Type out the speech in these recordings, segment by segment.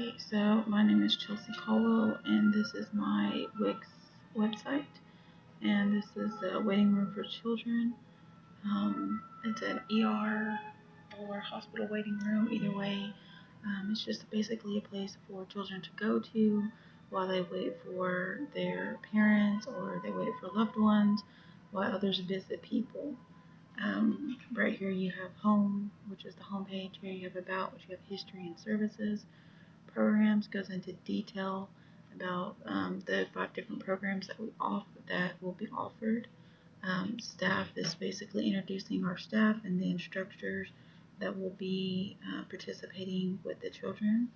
Okay, so my name is Chelsea Caldwell, and this is my Wix website, and this is a waiting room for children. It's an ER or hospital waiting room, either way. It's just basically a place for children to go to while they wait for their parents or they wait for loved ones while others visit people. Right here you have home, which is the home page. Here you have about, which you have history and services. Programs goes into detail about the 5 different programs that will be offered. Staff is basically introducing our staff and the instructors that will be participating with the children.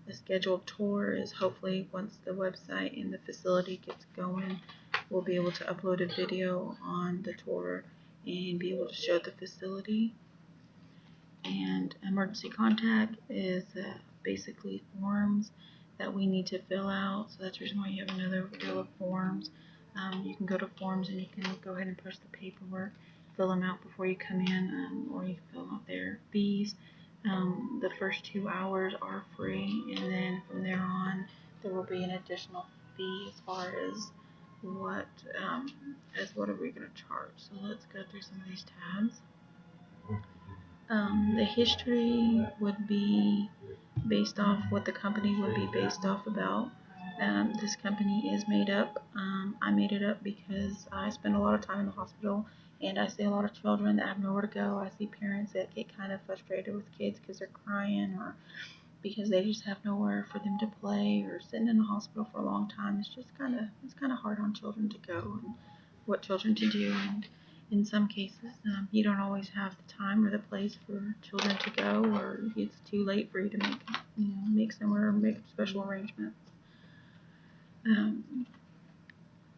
The scheduled tour is hopefully once the website and the facility gets going, we'll be able to upload a video on the tour and be able to show the facility. And emergency contact is basically forms that we need to fill out. So that's the reason why you have another row of forms. You can go to forms and you can go ahead and push the paperwork, fill them out before you come in, or you can fill out their fees. The first 2 hours are free, and then from there on, there will be an additional fee as far as what are we going to charge. So let's go through some of these tabs. The history would be based off what the company would be based off about. This company is made up. I made it up because I spend a lot of time in the hospital and I see a lot of children that have nowhere to go. I see parents that get kind of frustrated with kids because they're crying or because they just have nowhere for them to play or sitting in the hospital for a long time. It's kind of hard on children to go and what children to do. And in some cases, you don't always have the time or the place for children to go, or it's too late for you to make somewhere or make special arrangements.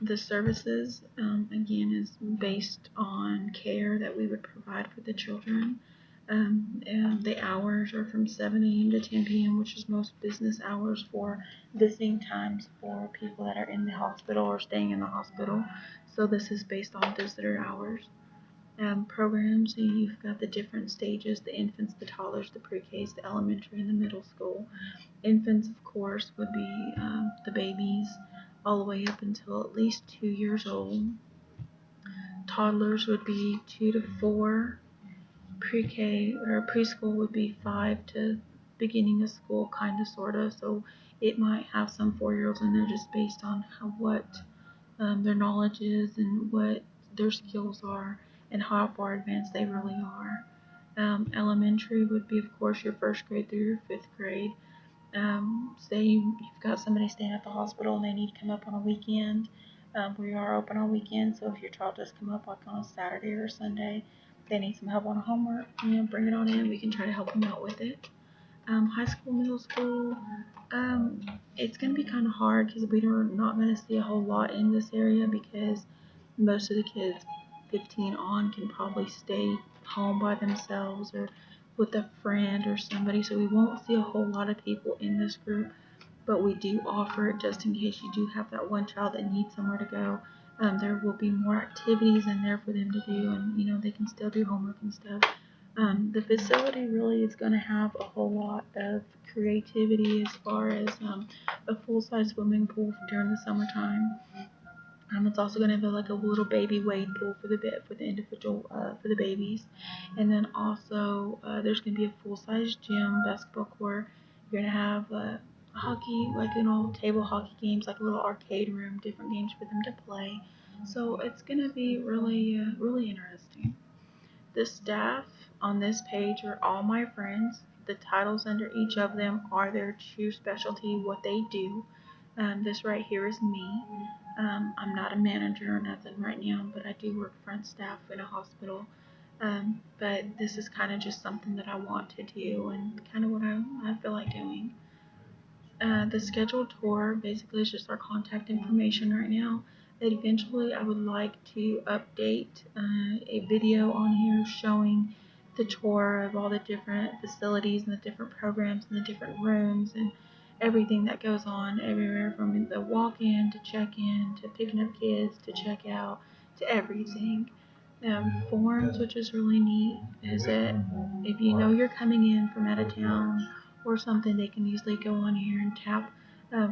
The services, again, is based on care that we would provide for the children. And the hours are from 7 a.m. to 10 p.m., which is most business hours for visiting times for people that are in the hospital or staying in the hospital. So this is based on visitor hours. Programs, so you've got the different stages, the infants, the toddlers, the pre-Ks, the elementary, and the middle school. Infants, of course, would be the babies all the way up until at least 2 years old. Toddlers would be 2 to 4. Pre-K or preschool would be 5 to beginning of school, kind of, sort of. So it might have some 4-year-olds in there just based on what their knowledge is and what their skills are and how far advanced they really are. Elementary would be, of course, your first grade through your 5th grade. Say you've got somebody staying at the hospital and they need to come up on a weekend. We are open on weekends, so if your child does come up like on a Saturday or a Sunday, they need some help on homework, bring it on in. We can try to help them out with it. High school, middle school, it's going to be kind of hard because we're not going to see a whole lot in this area because most of the kids 15 on can probably stay home by themselves or with a friend or somebody, so we won't see a whole lot of people in this group, but we do offer it just in case you do have that one child that needs somewhere to go. There will be more activities in there for them to do, and they can still do homework and stuff. The facility really is going to have a whole lot of creativity as far as a full-size swimming pool during the summertime. It's also going to have like a little baby wade pool for the individual for the babies, and then also there's going to be a full-size gym, basketball court. You're going to have hockey, like table hockey games, like a little arcade room, different games for them to play. So it's going to be really really interesting. The staff on this page are all my friends. The titles under each of them are their true specialty, what they do. This right here is me. I'm not a manager or nothing right now, but I do work front staff in a hospital. But this is kind of just something that I want to do and kind of what I feel like doing. The scheduled tour basically is just our contact information right now. Eventually, I would like to update a video on here showing the tour of all the different facilities and the different programs and the different rooms and everything that goes on everywhere from the walk-in to check-in to picking up kids to check out to everything. Forms, which is really neat, is that if you know you're coming in from out of town or something, they can easily go on here and tap.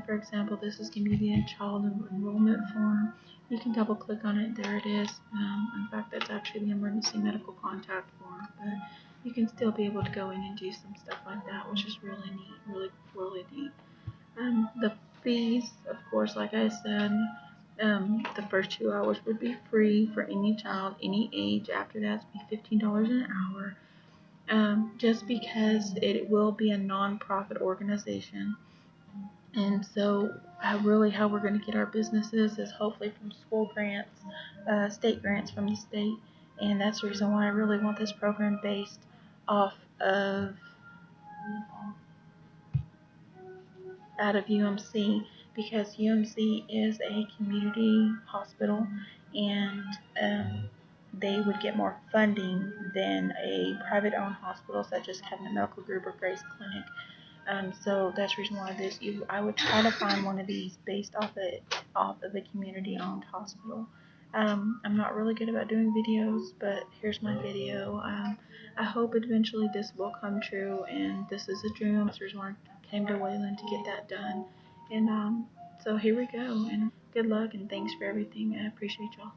For example, this is going to be the child enrollment form. You can double click on it. There it is. In fact, that's actually the emergency medical contact form, but you can still be able to go in and do some stuff like that, which is really neat, really neat. The fees, of course, like I said, the first 2 hours would be free for any child, any age. After that, it'd be $15 an hour. Just because it will be a non-profit organization. And so, really, how we're going to get our businesses is hopefully from school grants, state grants from the state. And that's the reason why I really want this program based off of out of UMC, because UMC is a community hospital, and they would get more funding than a private owned hospital such as Covenant Medical Group or Grace Clinic. So that's the reason why I would try to find one of these based off of a community owned hospital. I'm not really good about doing videos, but here's my video. I hope eventually this will come true, and this is a dream. That's the reason why I came to Wayland to get that done. And so here we go, and good luck, and thanks for everything. I appreciate y'all.